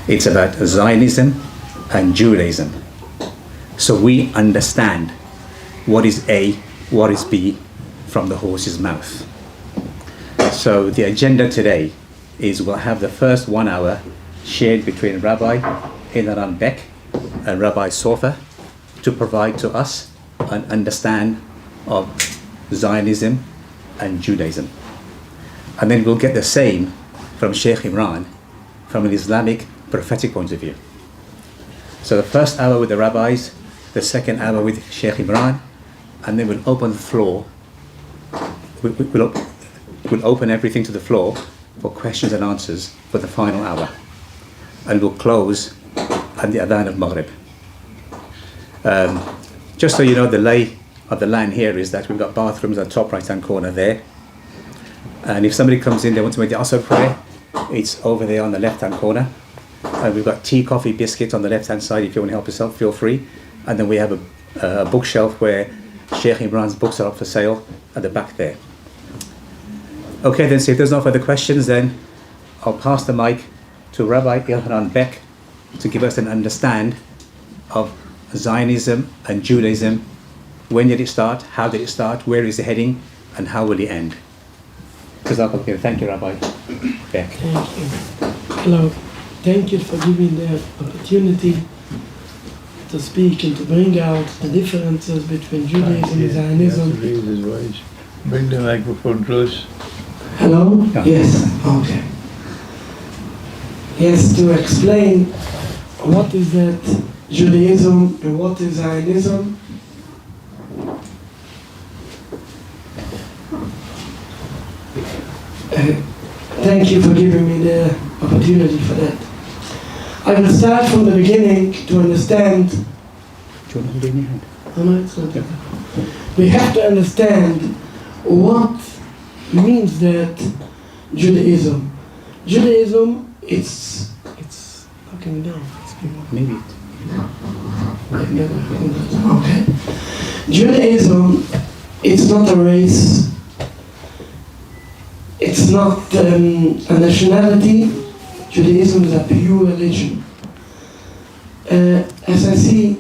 It's about Zionism and Judaism. So we understand what is A, what is B from the horse's mouth. So the agenda today is we'll have the first 1 hour shared between Rabbi Elhanan Beck and Rabbi Sofer to provide to us an understand of Zionism and Judaism. And then we'll get the same from Sheikh Imran from an Islamic prophetic point of view. So the first hour with the rabbis, the second hour with Sheikh Imran, and then we'll open the floor. We'll open everything to the floor for questions and answers for the final hour. And we'll close at the Adhan of Maghrib. Just so you know, the lay of the land here is that we've got bathrooms at the top right hand corner there. And if somebody comes in, they want to make the Asr prayer, it's over there on the left hand corner. And we've got tea, coffee, biscuits on the left hand side. If you want to help yourself, feel free. And then we have a bookshelf where Sheikh Imran's books are up for sale at the back there. Okay, then, so if there's no further questions, then I'll pass the mic to Rabbi Elhanan Beck to give us an understand of Zionism and Judaism. When did it start? How did it start? Where is it heading? And how will it end? Thank you, Rabbi Beck. Thank you. Hello. Thank you for giving the opportunity to speak and to bring out the differences between Judaism and Zionism. Bring the microphone close. Hello? Yeah. Yes. Okay. Yes, to explain what is that Judaism and what is Zionism. Thank you for giving me the opportunity for that. I will start from the beginning to understand. Do you want to hold in your hand? Oh, no, it's not. We have to understand what means that Judaism. Judaism, it's looking down. Maybe. Okay. Judaism, it's not a race. It's not a nationality. Judaism is a pure religion. As I see,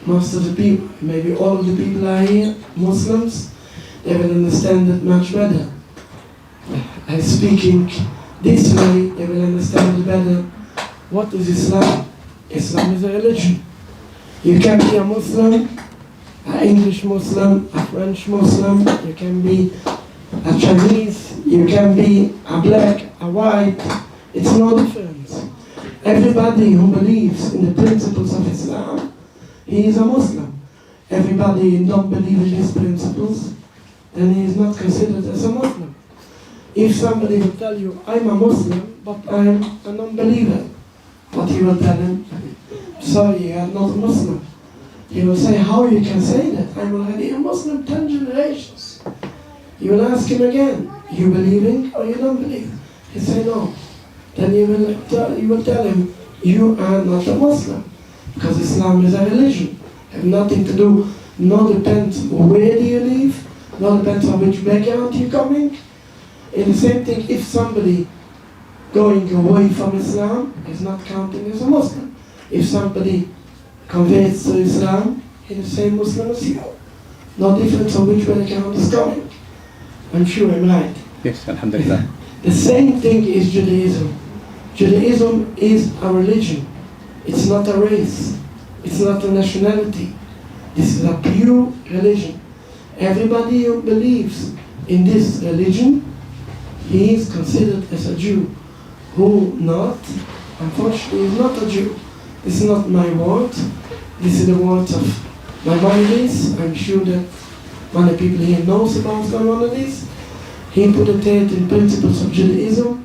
most of the people, maybe all of the people are here, Muslims, they will understand it much better. By speaking this way, they will understand better what is Islam. Islam is a religion. You can be a Muslim, an English Muslim, a French Muslim, you can be a Chinese, you can be a black, a white, it's no difference. Everybody who believes in the principles of Islam, he is a Muslim. Everybody who don't believe in these principles, then he is not considered as a Muslim. If somebody will tell you, I'm a Muslim, but I'm a non-believer, what you will tell him? Sorry, you are not a Muslim. He will say, how you can say that? I'm already a Muslim 10 generations. You will ask him again, you believing or you don't believe? He say no. Then you will tell him, you are not a Muslim. Because Islam is a religion. Have nothing to do, no depends where do you live, no depends on which background you're coming. And the same thing, if somebody going away from Islam is not counting as a Muslim. If somebody converts to Islam, he's the same Muslim as you. No difference on which background is coming. I'm sure I'm right. Yes, alhamdulillah. The same thing is Judaism. Judaism is a religion. It's not a race. It's not a nationality. This is a pure religion. Everybody who believes in this religion, he is considered as a Jew. Who not, unfortunately, is not a Jew. This is not my word. This is the words of my Maimonides. I'm sure that many people here knows about Maimonides. He put it in Principles of Judaism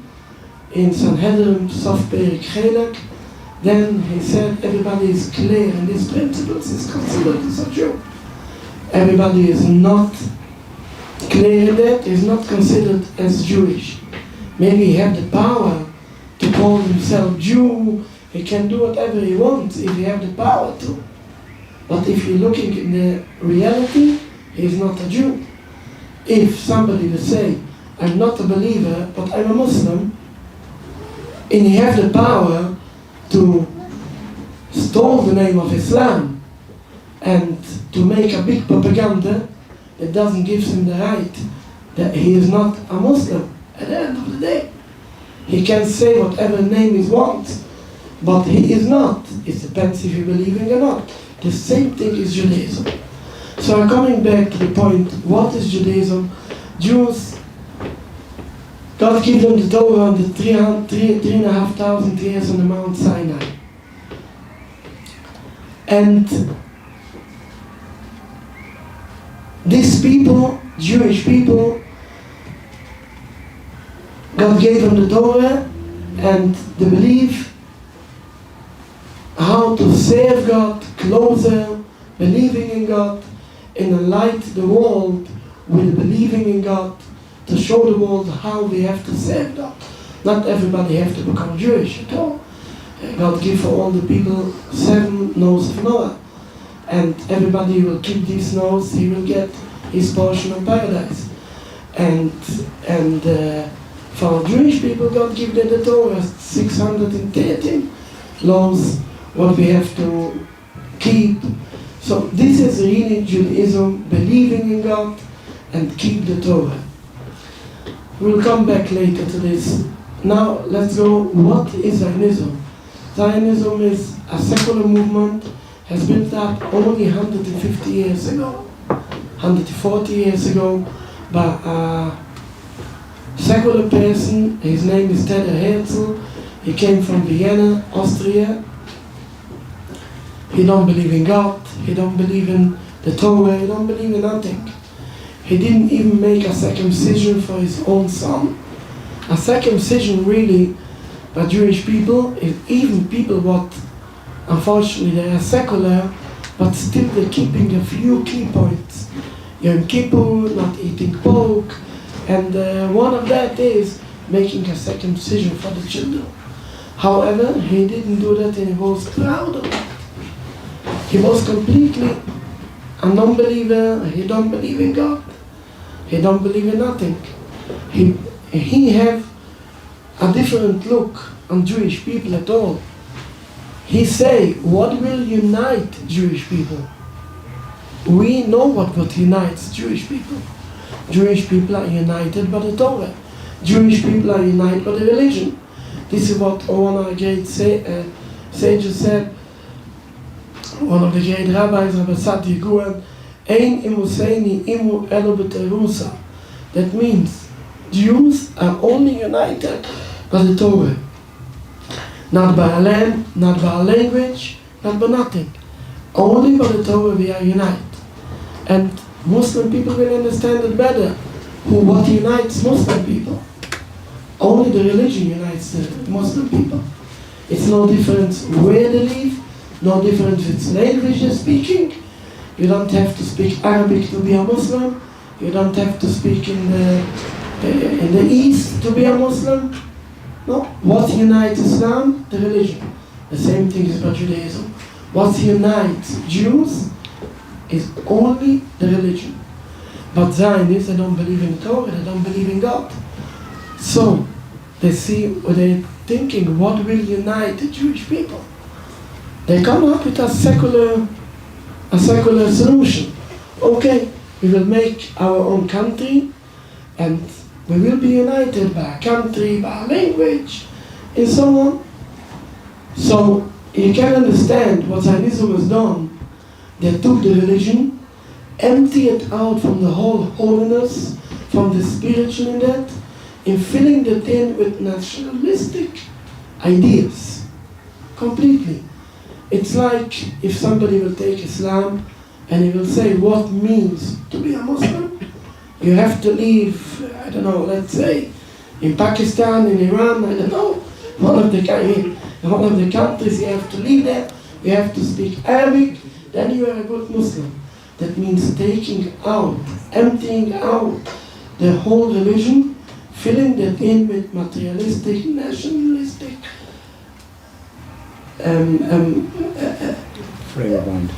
in Sanhedrin, Sof Perik Chelek. Then he said everybody is clear in these principles is considered as a Jew. Everybody is not clear in that, is not considered as Jewish. Maybe he have the power to call himself Jew, he can do whatever he wants if he have the power to. But if you're looking in the reality, he is not a Jew. If somebody will say, I'm not a believer, but I'm a Muslim, and he have the power to stole the name of Islam and to make a big propaganda that doesn't give him the right that he is not a Muslim at the end of the day. He can say whatever name he wants, but he is not. It depends if you believe in it or not. The same thing is Judaism. So coming back to the point, what is Judaism? Jews, God gave them the Torah on the 3,500 years on the Mount Sinai. And these people, Jewish people, God gave them the Torah and they believe how to serve God closer, believing in God, and enlight the world with believing in God, to show the world how we have to serve God. Not everybody have to become Jewish at all. God gave for all the people 7 notes of Noah, and everybody will keep these notes, he will get his portion of paradise. And for Jewish people, God gave them the Torah, 613 laws, what we have to keep. So this is really Judaism, believing in God and keep the Torah. We'll come back later to this. Now let's go, what is Zionism? Zionism is a secular movement, has built up only 150 years ago, 140 years ago, by a secular person. His name is Herzl. He came from Vienna, Austria. He don't believe in God, he don't believe in the Torah, he don't believe in nothing. He didn't even make a circumcision for his own son. A circumcision really, by Jewish people, is even people what, unfortunately, they are secular, but still they're keeping a few key points. Yom Kippur, not eating pork, and one of that is making a circumcision for the children. However, he didn't do that and he was proud of it. He was completely a non-believer, he don't believe in God, he don't believe in nothing. He have a different look on Jewish people at all. He say, what will unite Jewish people? We know what unites Jewish people. Jewish people are united by the Torah. Jewish people are united by the religion. This is what one of the great sages said. One of the great rabbis, Rabbi Elhanan Beck, Ein imuseini imu elo b'terusa. That means Jews are only united by the Torah. Not by a land, not by a language, not by nothing. Only by the Torah we are united. And Muslim people will understand it better. What unites Muslim people? Only the religion unites the Muslim people. It's no difference where they live, no difference if it's language they're speaking. You don't have to speak Arabic to be a Muslim. You don't have to speak in the East to be a Muslim. No. What unites Islam? The religion. The same thing is about Judaism. What unites Jews is only the religion. But Zionists, they don't believe in Torah, they don't believe in God. So, they're thinking, what will unite the Jewish people? They come up with a secular solution. Okay, we will make our own country, and we will be united by a country, by a language, and so on. So, you can understand what Zionism has done. They took the religion, empty it out from the whole holiness, from the spiritual in that, and filling it in with nationalistic ideas. Completely. It's like if somebody will take Islam and he will say what means to be a Muslim. You have to live, I don't know, let's say, in Pakistan, in Iran, I don't know, one of the countries you have to live there, you have to speak Arabic, then you are a good Muslim. That means taking out, emptying out the whole religion, filling that in with materialistic, nationalistic frame of mind.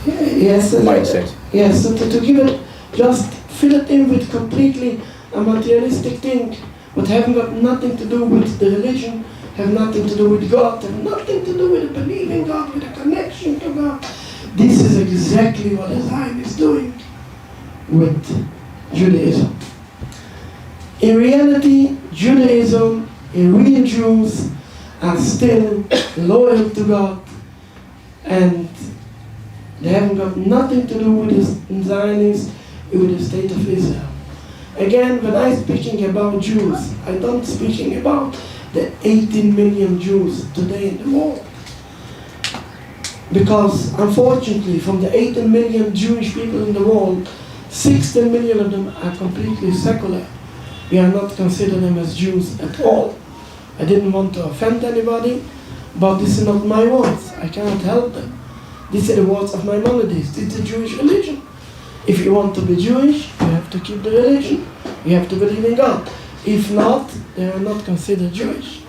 Yes. Mindset. Yes, so to give it, just fill it in with completely a materialistic thing, but having got nothing to do with the religion, have nothing to do with God, have nothing to do with believing God, with a connection to God. This is exactly what the Zionists is doing with Judaism. In reality, Judaism, real Jews are still loyal to God, and they haven't got nothing to do with the Zionists, with the state of Israel. Again, when I'm speaking about Jews, I don't speaking about the 18 million Jews today in the world. Because unfortunately, from the 18 million Jewish people in the world, 16 million of them are completely secular. We are not considering them as Jews at all. I didn't want to offend anybody, but this is not my words. I cannot help them. These are the words of Maimonides. This is the Jewish religion. If you want to be Jewish, you have to keep the religion. You have to believe in God. If not, they are not considered Jewish.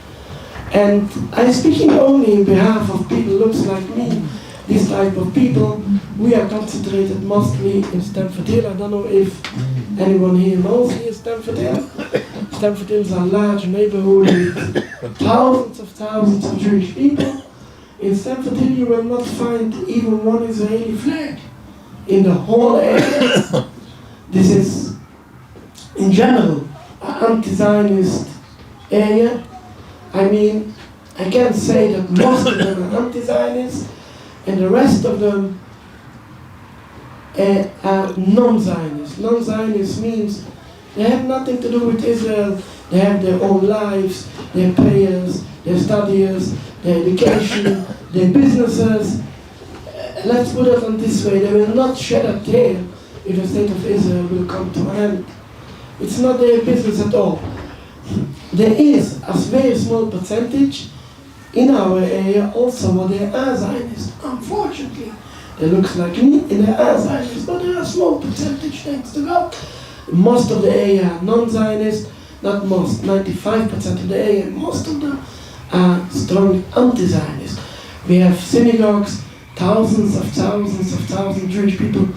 And I'm speaking only in behalf of people who looks like me, this type of people. We are concentrated mostly in Stamford Hill. I don't know if anyone here knows here Stamford Hill. Stamford Hill is a large neighborhood with thousands of Jewish people. In Stamford Hill you will not find even one Israeli flag in the whole area. This is, in general, an anti-Zionist area. I mean, I can say that most of them are anti-Zionist, and the rest of them are non-Zionist. Non-Zionist means they have nothing to do with Israel. They have their own lives, their prayers, their studies, their education, their businesses. Let's put it on this way: they will not shed a tear if the state of Israel will come to an end. It's not their business at all. There is a very small percentage in our area also what they are Zionists. Unfortunately, they look like me and they are Zionists, but they are a small percentage, thanks to God. Most of the area are non-Zionist, not most, 95% of the area, most of them are strong anti-Zionist. We have synagogues, thousands of Jewish people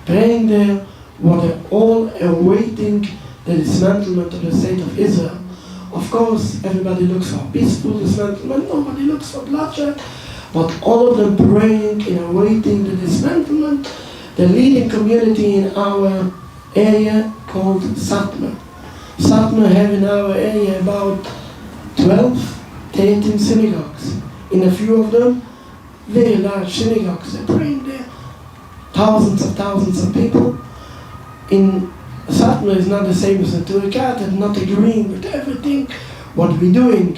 praying there, what are all awaiting the dismantlement of the state of Israel. Of course, everybody looks for peaceful dismantlement, nobody looks for bloodshed, but all of them praying and awaiting the dismantlement. The leading community in our area called Satmar. Satmar have in our area about 12, 13 synagogues. In a few of them, very large synagogues. They're praying there. Thousands of people. In Satmar is not the same as Neturei Karta, not agreeing with everything what we're doing.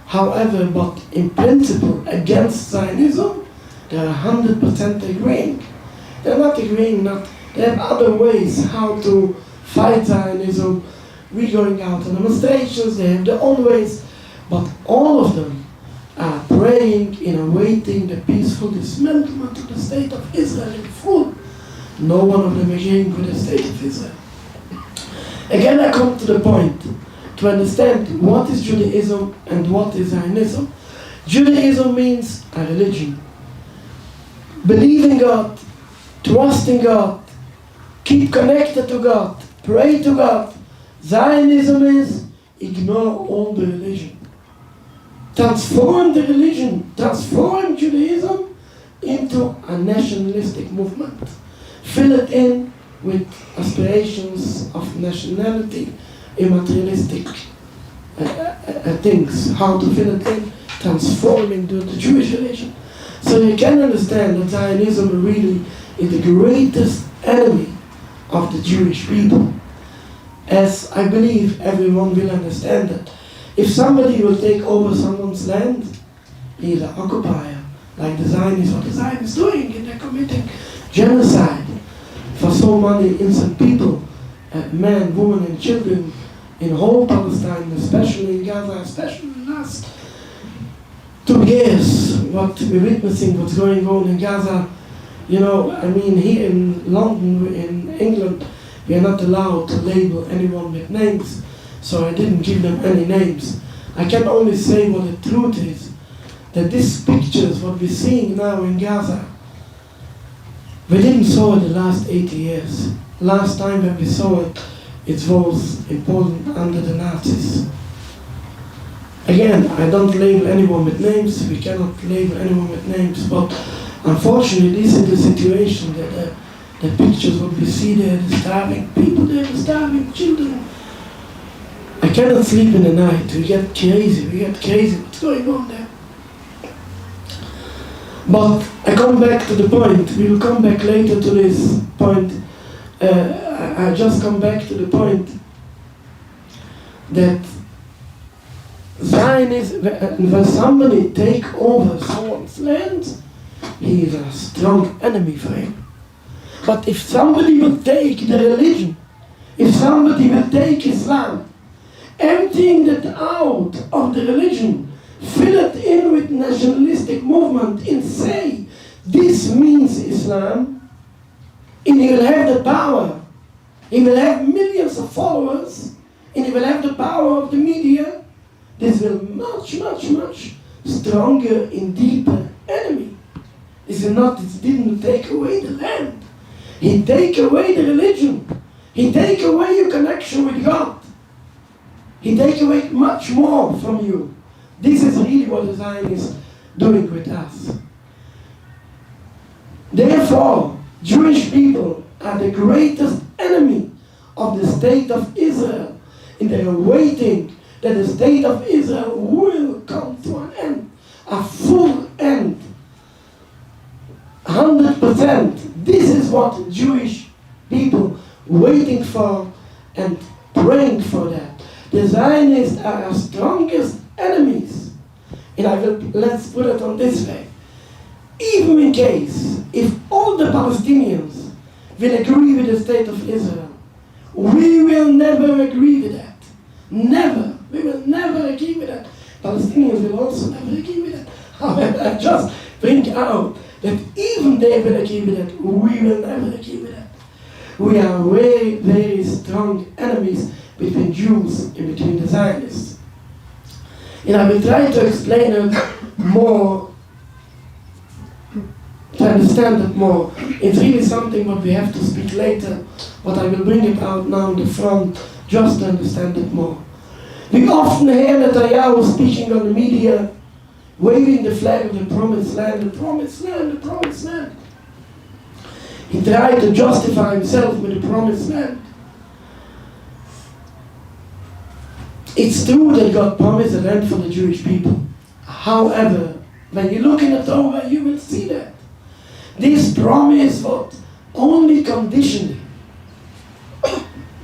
However, but in principle, against Zionism, they're 100% agreeing. They're not agreeing, they have other ways how to fight Zionism. We're going out on demonstrations, they have their own ways, but all of them are praying and awaiting the peaceful dismantlement of the state of Israel in full. No one of them agreeing with the state of Israel. Again, I come to the point to understand what is Judaism and what is Zionism. Judaism means a religion. Believe in God, trust in God, keep connected to God, pray to God. Zionism is ignore all the religion. Transform the religion, transform Judaism into a nationalistic movement. Fill it in with aspirations of nationality, immaterialistic things. How to fill it in? Transforming the Jewish religion. So you can understand that Zionism really is the greatest enemy of the Jewish people. As I believe everyone will understand that. If somebody will take over someone's land, he's an occupier, like the Zionists, what the Zionists doing, and they're committing genocide for so many innocent people, men, women, and children in whole Palestine, especially in Gaza, especially in the last 2 years, what we're witnessing, what's going on in Gaza. You know, I mean, here in London, in England, we are not allowed to label anyone with names, so I didn't give them any names. I can only say what the truth is, that these pictures, what we're seeing now in Gaza, we didn't saw it the last 80 years. Last time when we saw it, it was in Poland under the Nazis. Again, I don't label anyone with names, we cannot label anyone with names, but unfortunately this is the situation that the pictures what we see there, the starving people there, the starving children. I cannot sleep in the night, we get crazy, what's going on there? But I come back to the point, we will come back later to this point. I just come back to the point that Zionism, when somebody take over someone's land, he is a strong enemy for him. But if somebody would take the religion, if somebody would take Islam, emptying that out of the religion, fill it in with nationalistic movement and say, this means Islam, and he will have the power, he will have millions of followers, and he will have the power of the media, this will much stronger and deeper enemy. This is not, it didn't take away the land. He take away the religion. He take away your connection with God. He take away much more from you. This is really what the Zionists doing with us. Therefore, Jewish people are the greatest enemy of the state of Israel. And they are waiting that the state of Israel will come to an end. A full end. 100%. This is what Jewish people waiting for and praying for that. The Zionists are our strongest enemies. And let's put it on this way. Even in case, if all the Palestinians will agree with the state of Israel, we will never agree with that. Never. We will never agree with that. Palestinians will also never agree with that. However, I just bring out that even they will agree with that, we will never agree with that. We are very, very strong enemies between Jews and between the Zionists. And I will try to explain it more, to understand it more. It's really something what we have to speak later, but I will bring it out now in the front just to understand it more. We often hear Netanyahu speaking on the media, waving the flag of the promised land, the promised land, the promised land. He tried to justify himself with the promised land. It's true that God promised a land for the Jewish people. However, when you look in the Torah, you will see that. This promise was only conditionally.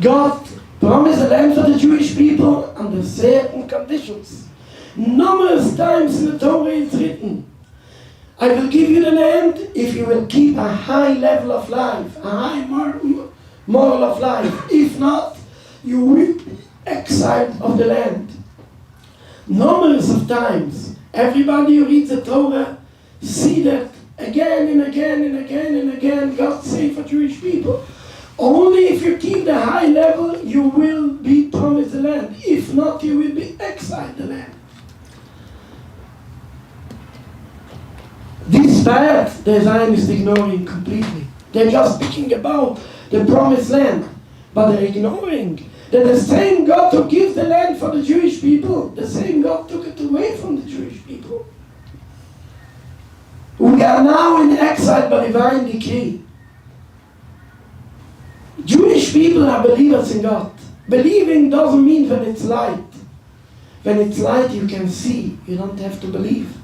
God promised a land for the Jewish people under certain conditions. Numerous times in the Torah it's written, I will give you the land if you will keep a high level of life, a high moral of life. If not, you will be exiled of the land. Numerous of times, everybody who reads the Torah see that again and again and again and again, God say for Jewish people, only if you keep the high level, you will be promised the land. If not, you will be exiled the land. This part, the Zionists ignoring completely. They're just speaking about the promised land, but they're ignoring that the same God who gives the land for the Jewish people, the same God took it away from the Jewish people. We are now in exile by divine decree. Jewish people are believers in God. Believing doesn't mean when it's light. When it's light you can see, you don't have to believe.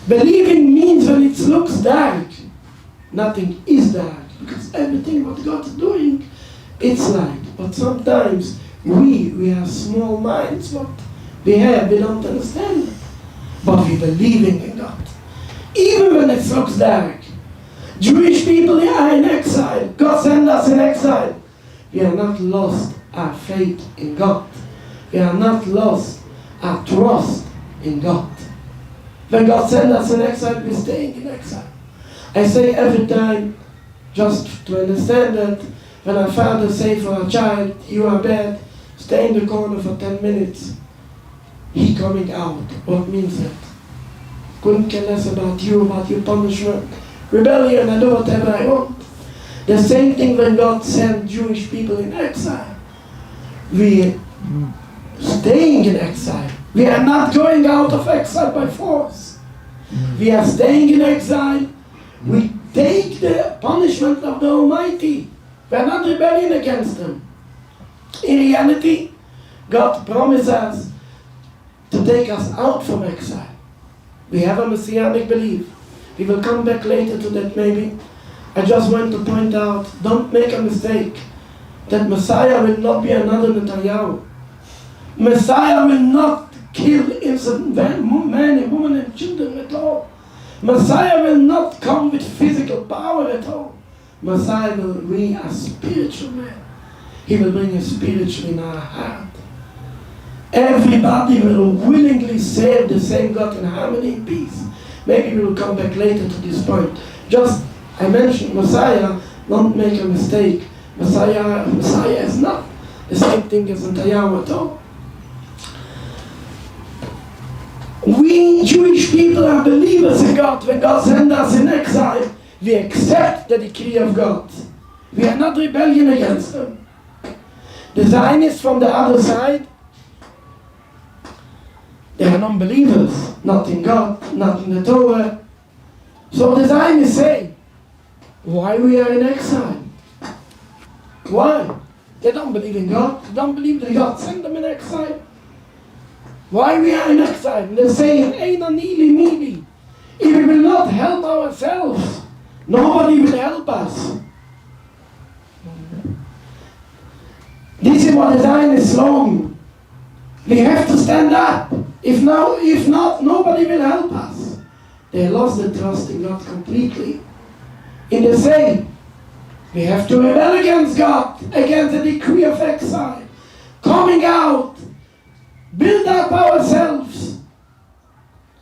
Believing means when it looks dark, nothing is dark, because everything what God is doing, it's light. But sometimes we have small minds, what we don't understand it. But we believing in God. Even when it looks dark. Jewish people are in exile. God sent us in exile. We are not lost our faith in God. We are not lost our trust in God. When God sent us in exile, we're staying in exile. I say every time, just to understand that, when a father say for a child, you are bad, stay in the corner for 10 minutes. He coming out. What means that? Couldn't care less about your punishment. Rebellion, I do whatever I want. The same thing when God sent Jewish people in exile. We staying in exile. We are not going out of exile by force. We are staying in exile. We take the punishment of the Almighty. We are not rebelling against Him. In reality, God promises to take us out from exile. We have a messianic belief. We will come back later to that maybe. I just want to point out, don't make a mistake, that Messiah will not be another Netanyahu. Messiah will not kill innocent men and women and children at all. Messiah will not come with physical power at all. Messiah will bring a spiritual man. He will bring a spiritual in our heart. Everybody will willingly serve the same God in harmony and peace. Maybe we will come back later to this point. Just, I mentioned Messiah, don't make a mistake. Messiah is not the same thing as Netanyahu at all. We Jewish people are believers in God. When God sends us in exile, we accept the decree of God. We are not rebellion against Him. The Zionists from the other side, they are non-believers, not in God, not in the Torah. So the Zionists say, why we are in exile? Why? They don't believe in God. They don't believe that God sent them in exile. Why we are in exile? And they say, Eina nili mili. If we will not help ourselves, nobody will help us. This is what the Zionist slogan. We have to stand up. If not, nobody will help us. They lost the trust in God completely. In the same, we have to rebel against God, against the decree of exile. Coming out, build up ourselves.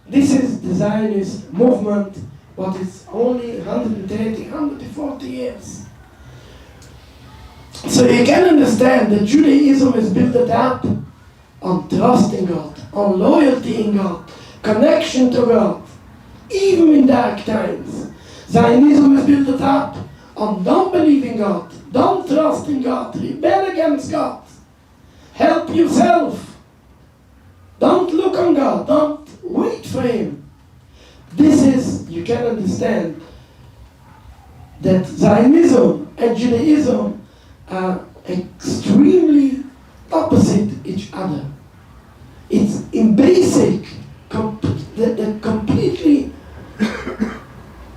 This is the Zionist movement, but it's only 130, 140 years. So you can understand that Judaism is built up on trust in God, on loyalty in God, connection to God, even in dark times. Zionism is built up on don't believe in God, don't trust in God, rebel against God, help yourself, don't look on God, don't wait for Him. This is, you can understand that Zionism and Judaism are extremely opposite each other. It's in basic, they're completely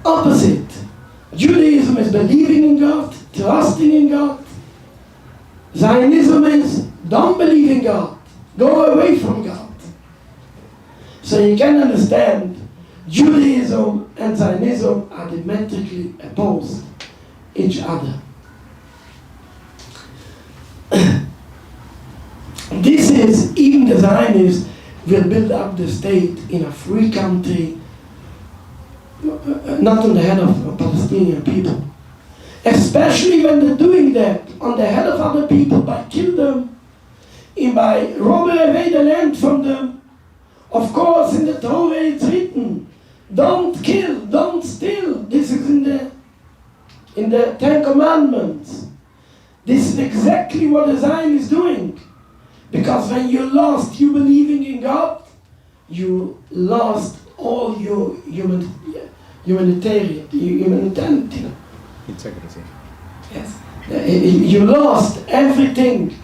opposite. Judaism is believing in God, trusting in God. Zionism is don't believe in God, go away from God. So you can understand Judaism and Zionism are diametrically opposed each other. This is, even the Zionists will build up the state in a free country, not on the head of Palestinian people. Especially when they're doing that on the head of other people by kill them, and by rob away the land from them. Of course, in the Torah it's written, don't kill, don't steal. This is in the Ten Commandments. This is exactly what the Zion is doing. Because when you lost you believing in God, you lost all your humanitarian. Integrity. Yes. You lost everything.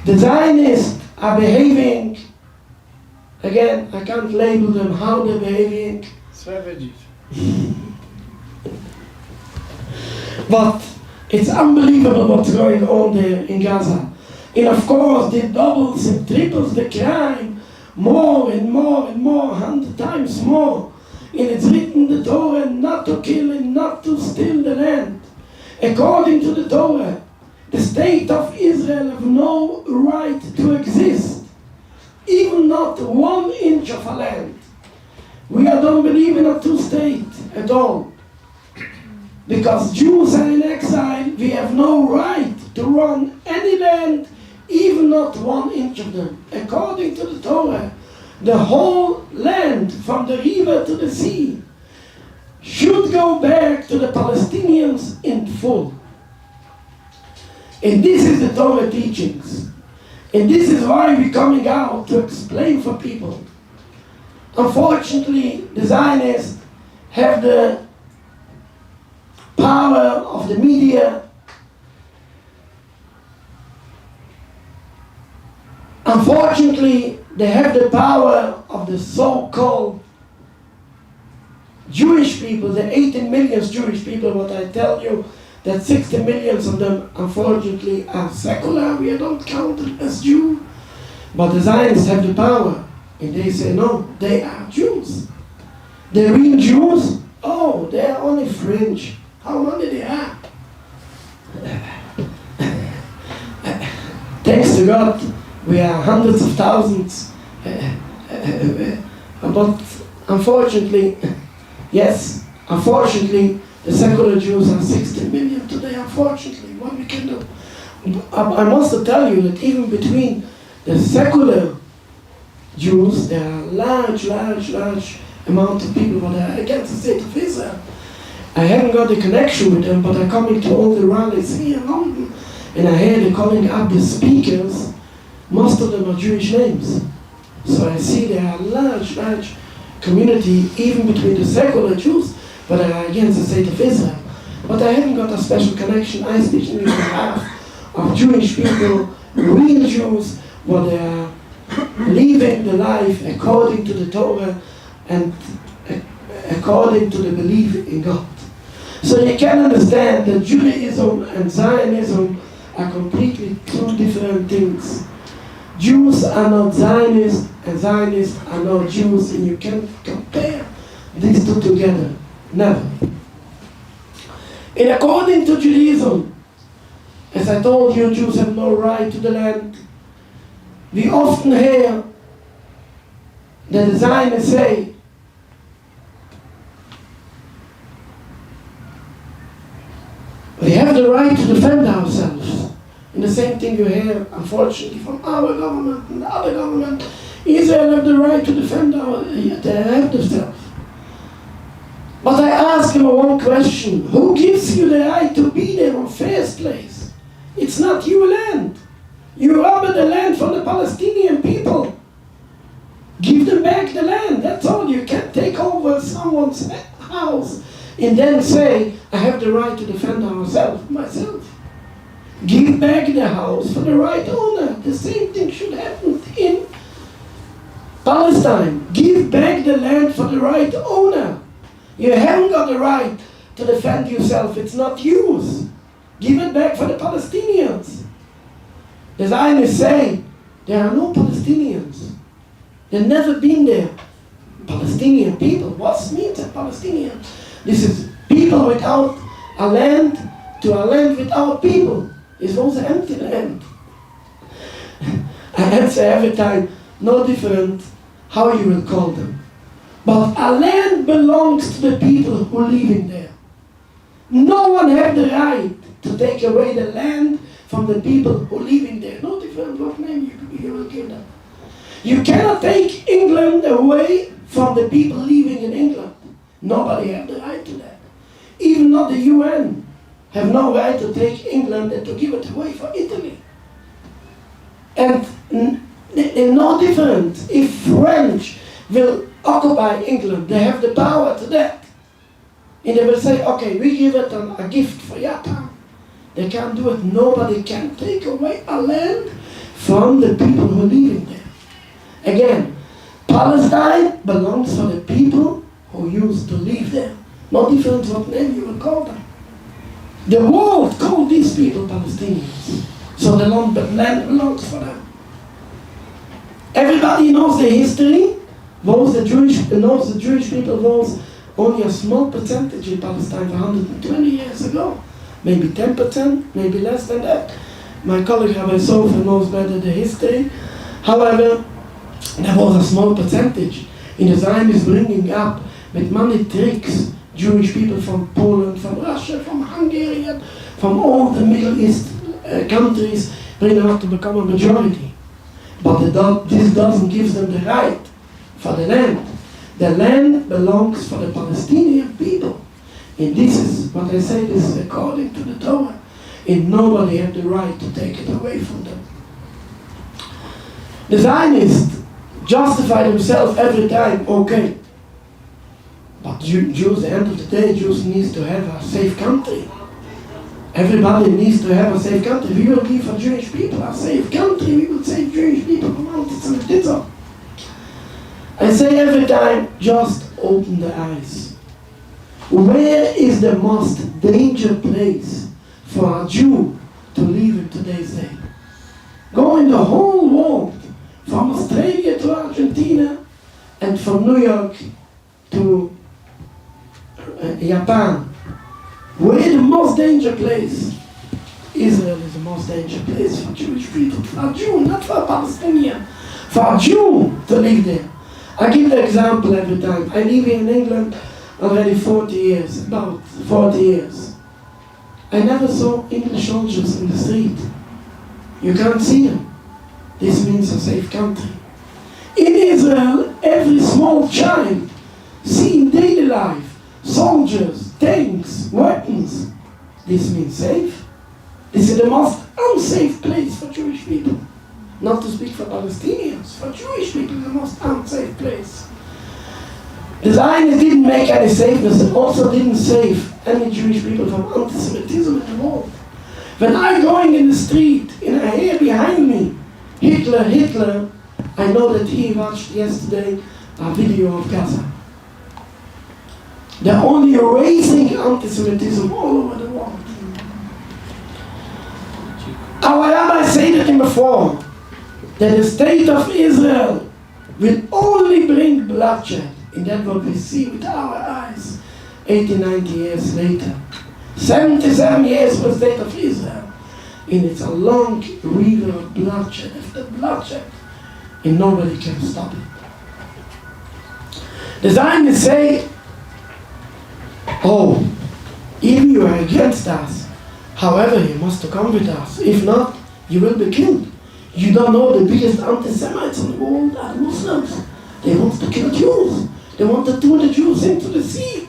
The Zionists are behaving, again, I can't label them how they're behaving. Savages. But it's unbelievable what's going on there in Gaza. And of course, it doubles and triples the crime, more and more and more, 100 times more. And it's written in the Torah not to kill and not to steal the land. According to the Torah, the state of Israel have no right to exist, even not 1 inch of a land. We don't believe in a two-state at all. Because Jews are in exile, we have no right to run any land, even not 1 inch of them. According to the Torah, the whole land from the river to the sea should go back to the Palestinians in full. And this is the Torah teachings. And this is why we're coming out to explain for people. Unfortunately, the Zionists have the power of the media. Unfortunately, they have the power of the so-called Jewish people, the 18 million Jewish people. What I tell you, that 60 million of them, unfortunately, are secular. We don't count them as Jews. But the Zionists have the power. And they say, no, they are Jews. The real Jews, oh, they are only fringe. How many they are? Thanks to God, we are hundreds of thousands. But unfortunately, yes, unfortunately, the secular Jews are 60 million today, unfortunately. What we can do? I must tell you that even between the secular Jews, there are large amount of people that are against the state of Israel. I haven't got a connection with them, but I'm coming to all the rallies here in London, and I hear they're calling up the speakers. Most of them are Jewish names. So I see there are large community, even between the secular Jews, but are against the state of Israel. But I haven't got a special connection. I speak on behalf of Jewish people, real Jews, what they are living the life according to the Torah and according to the belief in God. So you can understand that Judaism and Zionism are completely two different things. Jews are not Zionists, and Zionists are not Jews, and you can't compare these two together. Never. And according to Judaism, as I told you, Jews have no right to the land. We often hear that the Zionists say, we have the right to defend ourselves. And the same thing you hear, unfortunately, from our government and the other government. Israel have the right to defend themselves. But I ask him one question. Who gives you the right to be there in the first place? It's not your land. You robbed the land from the Palestinian people. Give them back the land. That's all. You can't take over someone's house and then say, I have the right to defend myself. Give back the house for the right owner. The same thing should happen in Palestine. Give back the land for the right owner. You haven't got the right to defend yourself. It's not yours. Give it back for the Palestinians. The Zionists say, there are no Palestinians. They've never been there. Palestinian people. What means a Palestinian? This is people without a land to a land without people. It was an empty land. I answer every time, no different how you will call them. But a land belongs to the people who live in there. No one has the right to take away the land from the people who live in there. No different what name you will give them. You cannot take England away from the people living in England. Nobody has the right to that. Even not the UN have no right to take England and to give it away for Italy. And they're no different. If French will occupy England, they have the power to that. And they will say, okay, we give it a gift for Japan. They can't do it. Nobody can take away a land from the people who live in there. Again, Palestine belongs to the people who used to live there. No different what name you will call them. The world called these people Palestinians. So the land belongs for them. Everybody knows the history. Knows the Jewish people was only a small percentage in Palestine 120 years ago. Maybe 10%, maybe less than that. My colleague Rabbi Sofer knows better the history. However, there was a small percentage. And the Zionists bringing up with money tricks Jewish people from Poland, from Russia, from Hungary, and from all the Middle East countries, bring them up to become a majority. But this doesn't give them the right for the land. The land belongs for the Palestinian people. And this is what I say, this is according to the Torah. And nobody had the right to take it away from them. The Zionists justify themselves every time, okay. But Jews, at the end of the day, Jews need to have a safe country. Everybody needs to have a safe country. We will give for Jewish people a safe country. We will save Jewish people from anti-Semitism. I say every time, just open the eyes. Where is the most dangerous place for a Jew to live in today's day? Go in the whole world, from Australia to Argentina, and from New York to Japan. Where the most dangerous place? Israel is the most dangerous place for Jewish people, for a Jew, not for a Palestinian, for a Jew to live there. I give the example every time. I live in England already 40 years, about 40 years. I never saw English soldiers in the street. You can't see them. This means a safe country. In Israel, every small child sees in daily life soldiers, tanks, weapons. This means safe. This is the most unsafe place for Jewish people. Not to speak for Palestinians, for Jewish people, the most unsafe place. The Zionists didn't make any safeness and also didn't save any Jewish people from anti-Semitism in the world. When I'm going in the street and I hear behind me, Hitler, Hitler, I know that he watched yesterday a video of Gaza. They're only erasing anti-Semitism all over the world. Our rabbis said it before, that the state of Israel will only bring bloodshed. And that's what we see with our eyes 80, 90 years later. 77 years for the state of Israel. And it's a long river of bloodshed after bloodshed. And nobody can stop it. The Zionists say, oh, if you are against us, however, you must come with us. If not, you will be killed. You don't know the biggest anti-Semites in the world are Muslims. They want to kill Jews. They want to throw the Jews into the sea.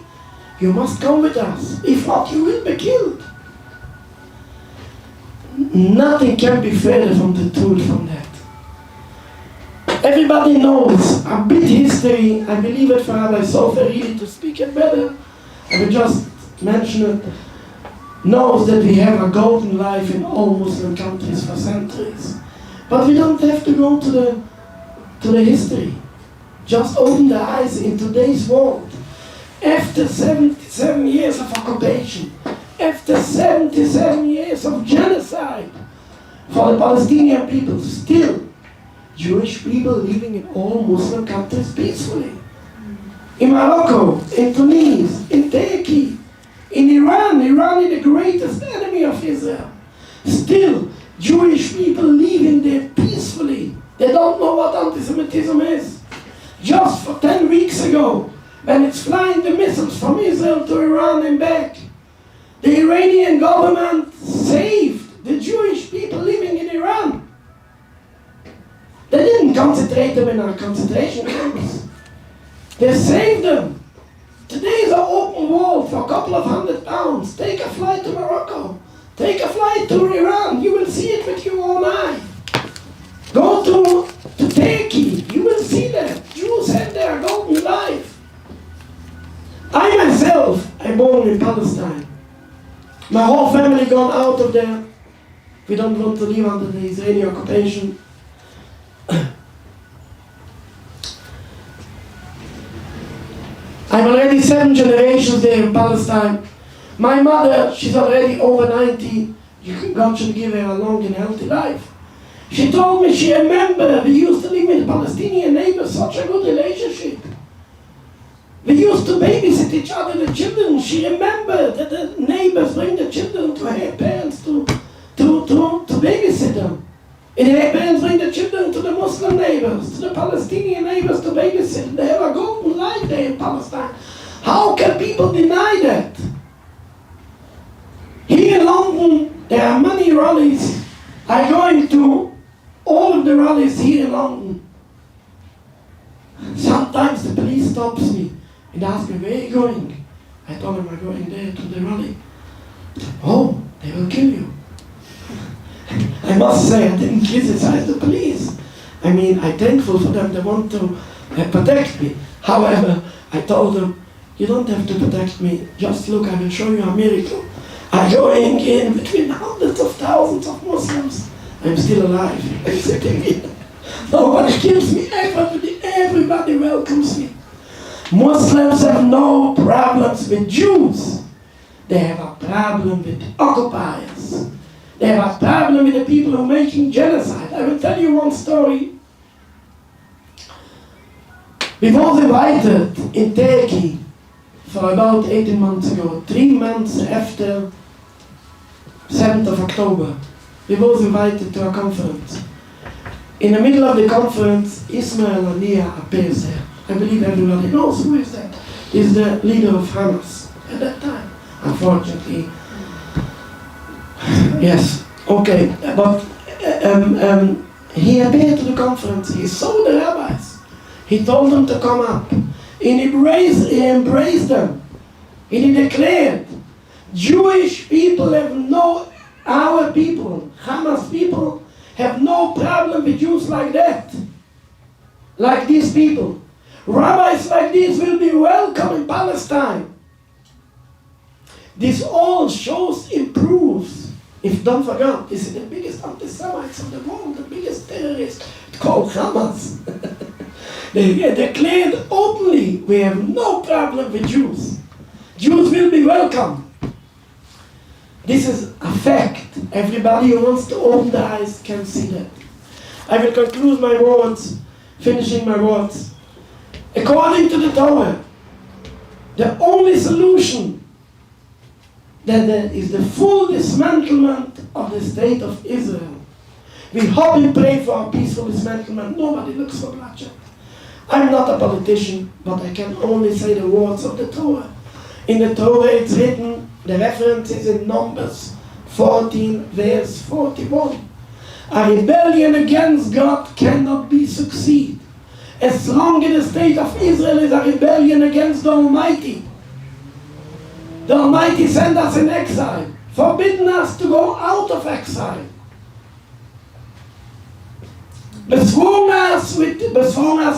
You must come with us. If not, you will be killed. Nothing can be further from the truth from that. Everybody knows a bit history. I believe it for Rabbi Sofer really to speak it better. I will just mention it. Knows that we have a golden life in all Muslim countries for centuries. But we don't have to go to the history. Just open the eyes in today's world. After 77 years of occupation, after 77 years of genocide for the Palestinian people, still Jewish people living in all Muslim countries peacefully. In Morocco, in Tunis, in Turkey, in Iran. Iran is the greatest enemy of Israel. Still, Jewish people living there peacefully. They don't know what anti-Semitism is. Just for 10 weeks ago, when it's flying the missiles from Israel to Iran and back, the Iranian government saved the Jewish people living in Iran. They didn't concentrate them in our concentration camps. They saved them. Today is an open world for a couple of £100. Take a flight to Morocco. Take a flight to Iran. You will see it with your own eye. Go to Turkey. You will see that. Jews have their golden life. I myself, I'm born in Palestine. My whole family gone out of there. We don't want to live under the Israeli occupation. I'm already 7 generations there in Palestine. My mother, she's already over 90. God should give her a long and healthy life. She told me she remembered we used to live with Palestinian neighbors, such a good relationship. We used to babysit each other, the children. She remembered that the neighbors bring the children to her parents to babysit them. And her parents bring the children to the Muslim neighbors, to the Palestinian neighbors to babysit. They have a golden life there in Palestine. How can people deny that? Here in London, there are many rallies. I'm going to all of the rallies here in London. Sometimes the police stops me and asks me, where are you going? I told them I'm going there to the rally. Oh, they will kill you. I must say I didn't criticize the police. I I mean, I'm thankful for them, they want to protect me. However, I told them, you don't have to protect me, just look, I will show you a miracle. I'm going in between hundreds of thousands of Muslims. I'm still alive. I'm sitting here. Nobody kills me, everybody welcomes me. Muslims have no problems with Jews. They have a problem with the occupiers. They have a problem with the people who are making genocide. I will tell you one story. We was invited in Turkey for about 18 months ago, 3 months after 7th of October. We was invited to a conference. In the middle of the conference, Ismail Haniyeh appears there. I believe everybody knows who is that. He's the leader of Hamas at that time, unfortunately. Yes, okay, but he appeared to the conference. He saw the rabbis. He told them to come up. He embraced them. And he declared, Jewish people have no, our people, Hamas people, have no problem with Jews like that. Like these people. Rabbis like these will be welcome in Palestine. This all shows, improves. If don't forget, this is the biggest anti-Semites of the world, the biggest terrorist called Hamas. They declared openly, we have no problem with Jews. Jews will be welcome. This is a fact. Everybody who wants to open their eyes can see that. I will conclude my words, finishing my words. According to the Torah, the only solution that there is the full dismantlement of the state of Israel. We hope and pray for a peaceful dismantlement. Nobody looks for bloodshed. I'm not a politician, but I can only say the words of the Torah. In the Torah it's written, the reference is in Numbers 14, verse 41. A rebellion against God cannot be succeed. As long as the state of Israel is a rebellion against the Almighty. The Almighty sent us in exile, forbidden us to go out of exile. Besworn us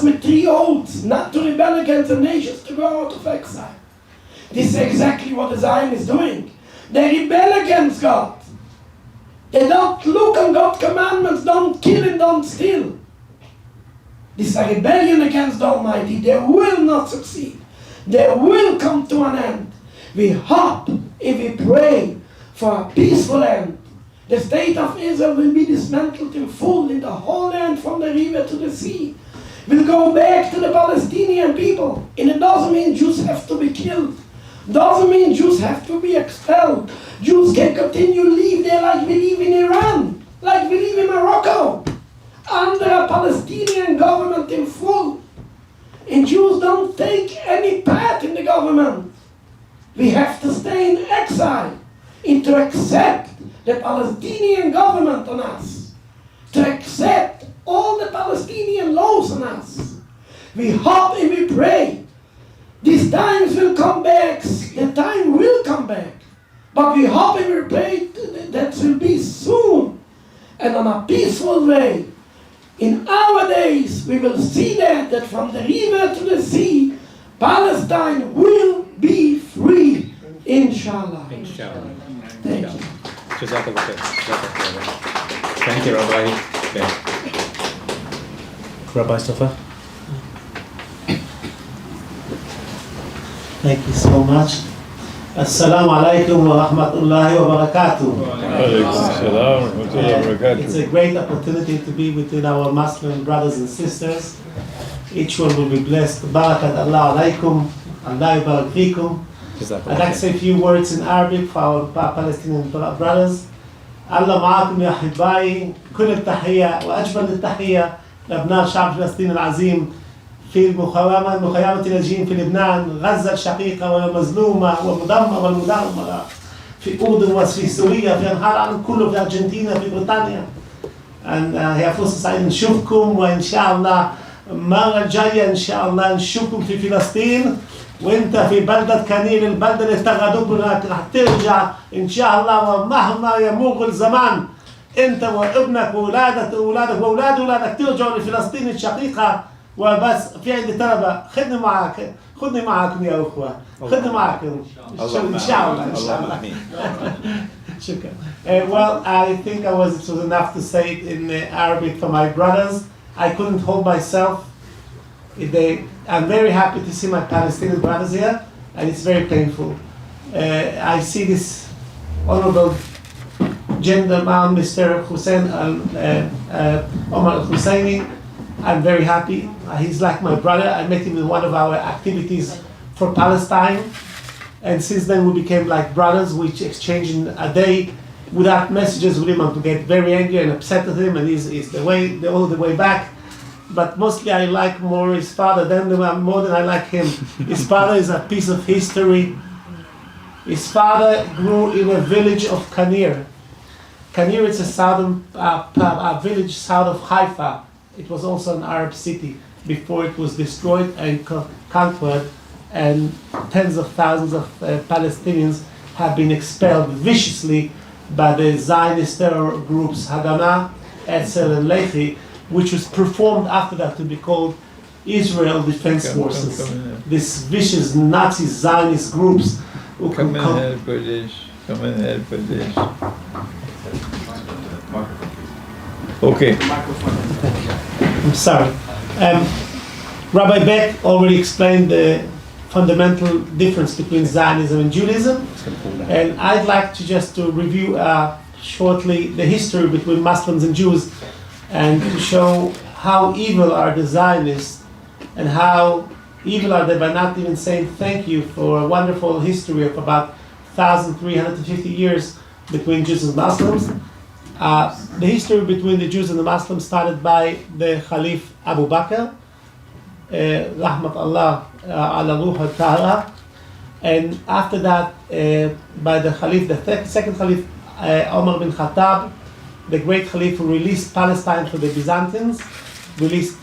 with 3 oaths not to rebel against the nations, to go out of exile. This is exactly what the Zionists is doing. They rebel against God. They don't look on God's commandments, don't kill and don't steal. This is a rebellion against the Almighty. They will not succeed. They will come to an end. We hope, if we pray for a peaceful end, the state of Israel will be dismantled in full in the whole land from the river to the sea. We'll go back to the Palestinian people. And it doesn't mean Jews have to be killed. Doesn't mean Jews have to be expelled. Jews can continue to live there like we live in Iran, like we live in Morocco, under a Palestinian government in full. And Jews don't take any part in the government. We have to stay in exile and to accept the Palestinian government on us, to accept all the Palestinian laws on us. We hope and we pray. These times will come back. The time will come back. But we hope and we pray that will be soon and on a peaceful way. In our days, we will see that from the river to the sea, Palestine will be free. Inshallah. Inshallah. Thank you. Jazakallah khair. Thank you, Rabbi Beck. Rabbi Safa. Thank you so much. Assalamu alaikum wa rahmatullahi wa barakatuh. It's a great opportunity to be between our Muslim brothers and sisters. Each one will be blessed. Barakat Allah alaikum, Allah barak fikum. I'd like to say a few words in Arabic for our Palestinian brothers. Allah ma'akum ya hibai, كل التحية وأجمل التحية لأبناء شعب فلسطين العظيم في المخيمة اللاجئين في لبنان، غزة الشقيقة والمظلومة والمدمرة والمدمرة، في أردن وفي سوريا، في أنحاء العالم كله، في أرجنتينا، في بريطانيا. هي فرصة سعيدة نشوفكم، وإن شاء الله المرة الجاية إن شاء الله نشوفكم في فلسطين، وأنت في بلدة كنيل، البلدة اللي افتقدوك هناك، رح ترجع إن شاء الله، ومهما يمر الزمان انت وابنك واولادك واولادك واولاد اولادك ترجعوا لفلسطين الشقيقه وبس. في عندي طلبه، خذني معكم يا اخوه، خذني معكم ان شاء الله. شكرا. Well, I think it was enough to say it in Arabic for my brothers. I couldn't hold myself. I'm very happy to see my Palestinian brothers here, and it's very painful. I see this honorable gentleman, Mr. Hussein Omar Husseini. I'm very happy. He's like my brother. I met him in one of our activities for Palestine, and since then we became like brothers. We exchanged a day without messages with him. I to get very angry and upset at him, and he's all the way back. But mostly I like more his father more than I like him. His father is a piece of history. His father grew in a village of Kanir. Kanir is a southern village south of Haifa. It was also an Arab city before it was destroyed and conquered, and tens of thousands of Palestinians have been expelled viciously by the Zionist terror groups Haganah, Etzel, and Lehi, which was performed after that to be called Israel Defense Forces. These vicious Nazi Zionist groups who Come and help with this. Come and help with this. Okay. I'm sorry. Rabbi Beck already explained the fundamental difference between Zionism and Judaism, and I'd like to just to review shortly the history between Muslims and Jews, and to show how evil are the Zionists and how evil are they by not even saying thank you for a wonderful history of about 1,350 years between Jews and Muslims. The history between the Jews and the Muslims started by the Caliph Abu Bakr, Rahmat Allah ala Ruh al-Tahra, and after that by the Caliph, the second Caliph, Omar bin Khattab, the great Caliph who released Palestine for the Byzantines, released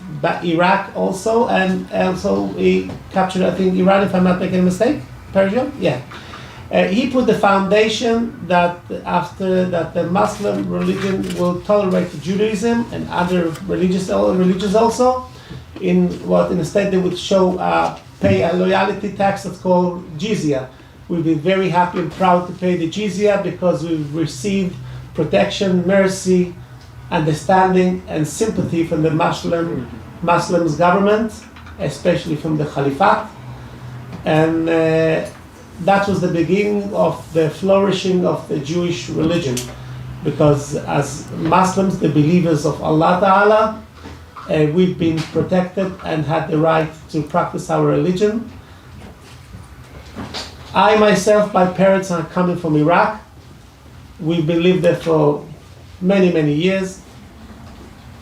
Iraq also, and also he captured, I think, Iran, if I'm not making a mistake, Persia, yeah. He put the foundation that after that the Muslim religion will tolerate Judaism and other religions also, in a state they would pay a loyalty tax that's called jizya. We'll be very happy and proud to pay the jizya because we've received protection, mercy, understanding, and sympathy from the Muslims government, especially from the Caliphate. And that was the beginning of the flourishing of the Jewish religion, because as Muslims, the believers of Allah Ta'ala, we've been protected and had the right to practice our religion. I myself, my parents are coming from Iraq. We've been lived there for many, many years.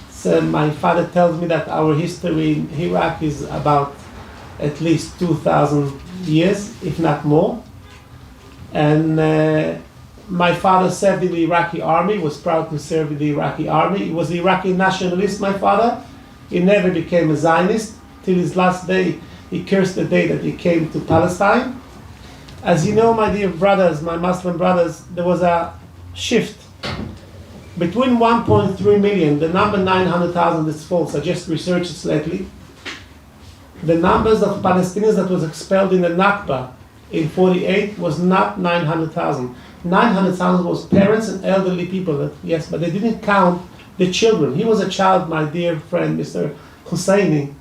So my father tells me that our history in Iraq is about at least 2,000 years, if not more. And my father served in the Iraqi army, was proud to serve in the Iraqi army. He was an Iraqi nationalist, my father. He never became a Zionist. Till his last day, he cursed the day that he came to Palestine. As you know, my dear brothers, my Muslim brothers, there was a shift. Between 1.3 million, the number 900,000 is false, I just researched it lately. The numbers of Palestinians that was expelled in the Nakba in 48 was not 900,000. 900,000 was parents and elderly people, yes, but they didn't count the children. He was a child, my dear friend, Mr. Hosseini.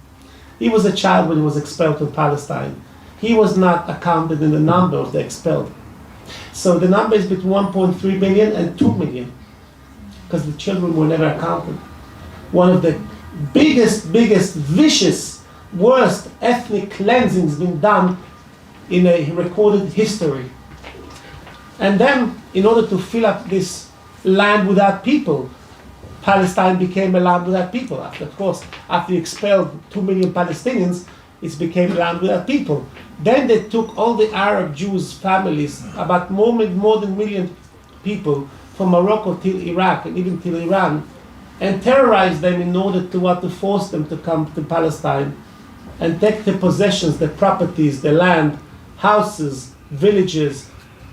He was a child when he was expelled from Palestine. He was not accounted in the number of the expelled. So the number is between 1.3 million and 2 million, because the children were never accounted. One of the biggest, vicious, worst ethnic cleansings been done in a recorded history. And then, in order to fill up this land without people, Palestine became a land without people. Of course, after you expelled 2 million Palestinians, it became a land without people. Then they took all the Arab Jews families, about more than a million people, from Morocco till Iraq and even till Iran, and terrorized them in order to force them to come to Palestine and take the possessions, the properties, the land, houses, villages,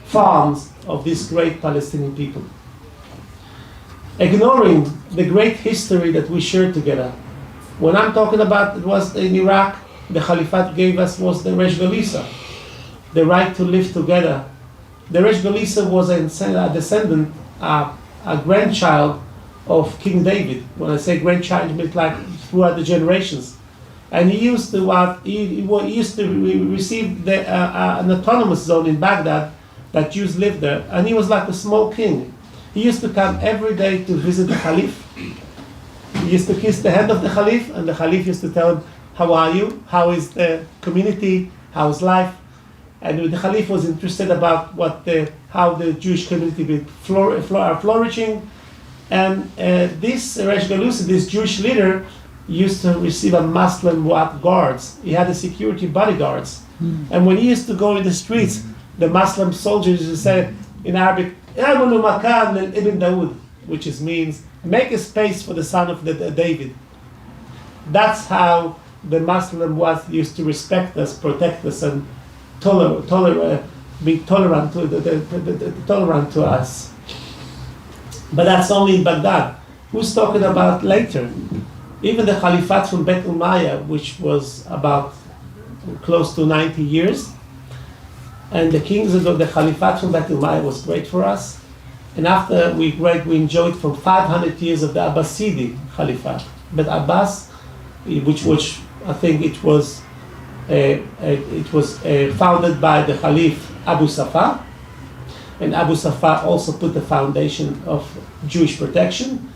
farms of these great Palestinian people. ignoring the great history that we shared together. When I'm talking about it was in Iraq, the Caliphate gave us was the Resh Galisa, the right to live together. The Resh Galisa was a descendant, a grandchild of King David. When I say grandchild, it means like throughout the generations. And he used to receive an autonomous zone in Baghdad that Jews lived there, and he was like a small king. He used to come every day to visit the Caliph. He used to kiss the hand of the Caliph, and the Caliph used to tell him, "How are you? How is the community? How's life?" And the Caliph was interested about how the Jewish community are flourishing. And this Resh Galusi, this Jewish leader, used to receive a Muslim guards. He had a security bodyguards. And when he used to go in the streets, the Muslim soldiers used to say in Arabic, "I'mulu makan lil Ibn Dawood," which means make a space for the son of David. That's how the Muslim used to respect us, protect us, and be tolerant to us. But that's only in Baghdad. Who's talking about later? Even the Caliphate from Bet Umayyah, which was about close to 90 years, and the kings of the Caliphate from Bet Umayyah was great for us. And after we enjoyed from 500 years of the Abbasidi Caliphate. But Abbas, which I think it was founded by the Caliph Abu Safa, and Abu Safa also put the foundation of Jewish protection.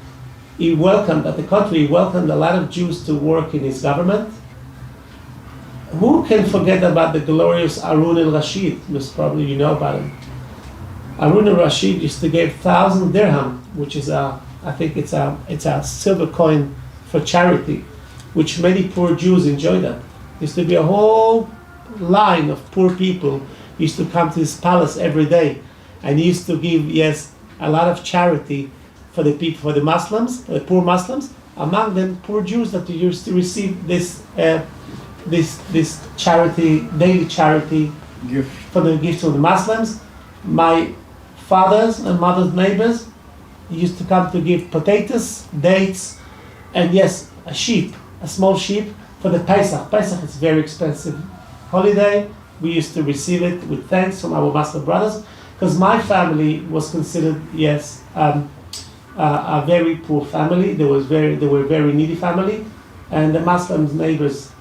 He welcomed a lot of Jews to work in his government. Who can forget about the glorious Harun al-Rashid? Most probably you know about him. Harun al-Rashid used to give 1,000 dirham, which is I think it's a silver coin for charity, which many poor Jews enjoy that. Used to be a whole line of poor people used to come to his palace every day, and he used to give a lot of charity for the people, for the Muslims, the poor Muslims. Among them, poor Jews that used to receive this charity, daily charity gift for the gifts of the Muslims. My father's and mother's neighbors used to come to give potatoes, dates, and a sheep, a small sheep for the Pesach. Pesach is very expensive holiday. We used to receive it with thanks from our Muslim brothers, because my family was considered a very poor family. They were very needy family, and the Muslim neighbors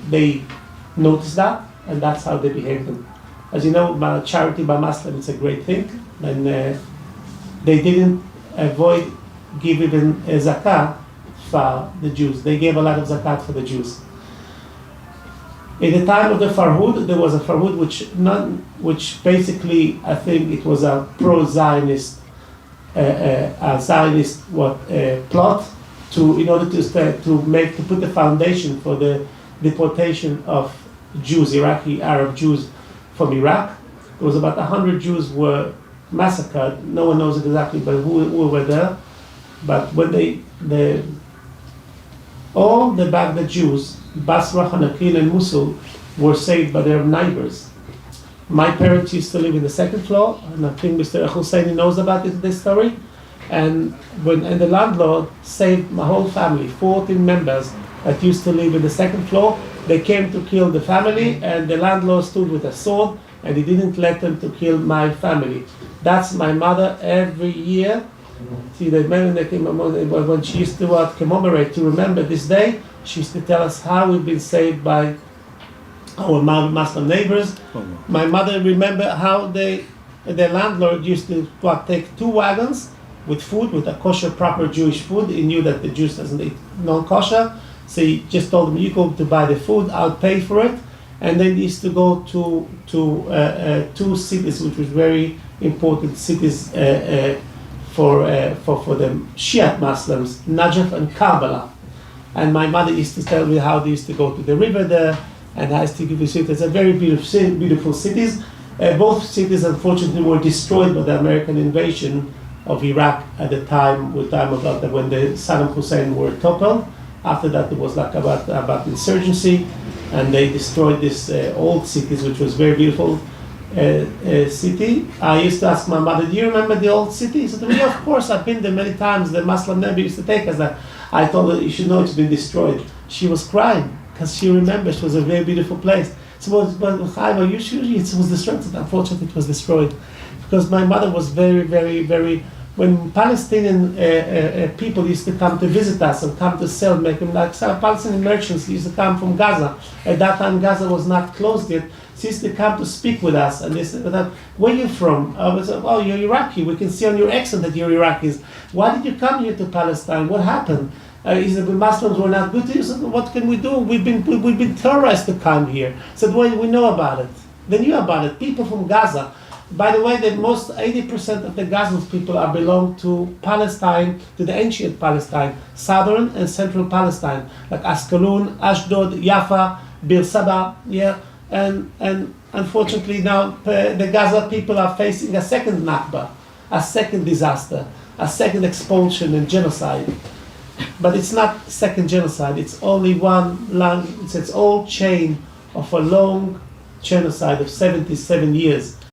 they noticed that, and that's how they behaved them. As you know, charity by Muslim is a great thing, and they didn't avoid giving a zakat for the Jews. They gave a lot of zakat for the Jews. In the time of the Farhud, there was a Farhud which basically, I think it was a pro-Zionist, Zionist plot in order to put the foundation for the deportation of Jews, Iraqi Arab Jews from Iraq. There was about 100 Jews were massacred. No one knows exactly, but who were there. But when all the Baghdad Jews, Basra, Hanakil, and Mosul, were saved by their neighbors. My parents used to live in the second floor, and I think Mr. Hosein knows about this story. And the landlord saved my whole family, 14 members that used to live in the second floor. They came to kill the family, and the landlord stood with a sword, and he didn't let them to kill my family. That's my mother every year. See, when she used to commemorate, to remember this day, she used to tell us how we've been saved by our Muslim neighbors. My mother remember how the landlord used to take 2 wagons with food, with a kosher, proper Jewish food. He knew that the Jews doesn't eat non-kosher, so he just told them, "You go to buy the food, I'll pay for it." And then he used to go to 2 cities, which were very important cities for the Shiite Muslims, Najaf and Karbala. And my mother used to tell me how they used to go to the river there, and I used to give you cities. They're very beautiful cities. Both cities, unfortunately, were destroyed by the American invasion of Iraq at the time, when the Saddam Hussein were toppled. After that, it was like about insurgency, and they destroyed these old cities, which was very beautiful. city. I used to ask my mother, do you remember the old city? She said, well, yeah, of course, I've been there many times. The Muslim Nabi used to take us there. I told her, you should know it's been destroyed. She was crying because she remembers it was a very beautiful place. So, but Chaim, are you sure it was destroyed? Unfortunately, it was destroyed because my mother was very, very, very. When Palestinian people used to come to visit us and come to sell, make them like Palestinian merchants used to come from Gaza. At that time, Gaza was not closed yet. She used to come to speak with us, and they said, "Where are you from?" I was, "Oh, you're Iraqi. We can see on your accent that you're Iraqis. Why did you come here to Palestine? What happened?" He said, "The Muslims were not good to you." I said, "What can we do? We've been terrorized to come here." I said, "Well, we know about it." They knew about it. People from Gaza. By the way, the most 80% of the Gazan people belong to Palestine, to the ancient Palestine, southern and central Palestine, like Ascalon, Ashdod, Jaffa, Beersheba, yeah, and unfortunately now the Gaza people are facing a second Nakba, a second disaster, a second expulsion and genocide. But it's not second genocide, it's only one long, it's its old chain of a long genocide of 77 years.